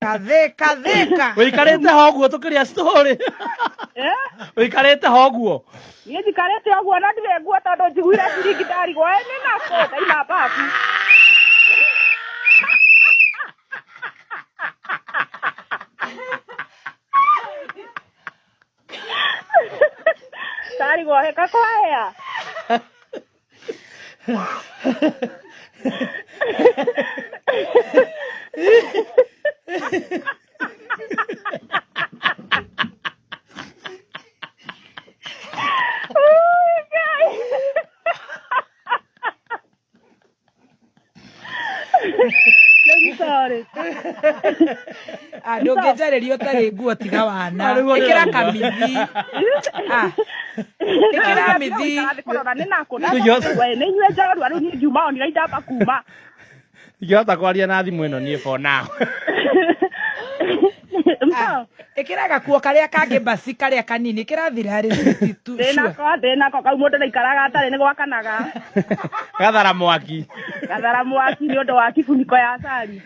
Katheka. Uikarete hoguo tukiria story. Uikarete hoguo. Niĩ njikarĩte ũguo na ndirĩ nguo tondũ njiguire ciringi gwa nĩ nako ndaima babu. Ndarigwo heka kwahĩa. Sorry. Ndũngĩnjarĩria ũtarĩ nguo tiga wana. Ĩkĩra kamithi. Ĩkĩra mithi. Nĩ nako nĩ inyuĩ njagaru rĩu niĩ ngiuma o nĩiraindamba kuma. Ingĩhota kwaria na thimũ ĩno niĩ for now. Ĩkĩra gakuo karĩa kangĩ basi karĩa kanini kĩrathira rĩ tu. Ndĩnako kau mũndũ ndaikaraga atarĩ nĩ gwakanaga. Gathara mwaki. Gathara mwaki nĩ ũndũ wa kifuniko ya sari.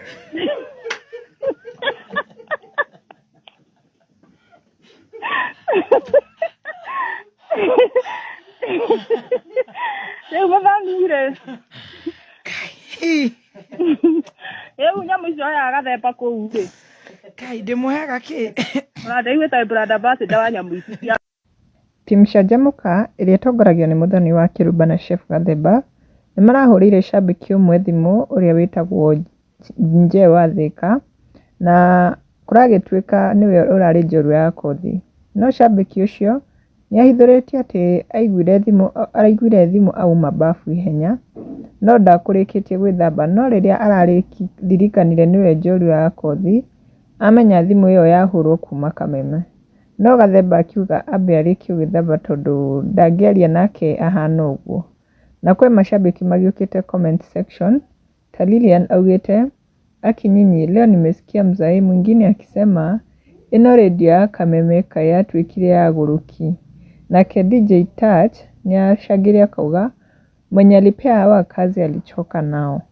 Rĩu mũthangire. Rĩu nyamũ icio ya gathemba kũu rĩ. Kai ndĩmũheaga kĩ? Ndaiguĩte brand ambassador wa nyamũ ici cia Timu Canjamũka ĩrĩa ĩtongoragio nĩ Mũthoni wa Kĩrumba na Chef Gathemba nĩ marahũrĩire cambĩki ũmwe thimũ ũrĩa wĩtagwo Nje wa Thika na kũragĩtuĩka nĩwe ũrarĩ njorua ya kothi. No cambĩki ũcio nĩ ahithũrĩtie atĩ araiguire thimũ auma bafu ihenya no ndakũrĩkĩtie gwĩthamba no rĩrĩa araririkanire nĩwe njorua ya kothi amenya thimũ ĩyo yahũrwo kuma Kameme. No Gathemba akiuga ambe arĩkie gwĩthamba tondũ ndangĩaria nake ahana ũguo. Na kwĩ mashabiki magiũkĩte comment section. Ta Lilian augĩte akinyinyi leo nimesikia mzae mwingine akisema ino redio ya Kameme kayatuĩkire ya gũrũki. Nake DJ Touch ni ashangiria akauga mwenye alipea hawa kazi alichoka nao.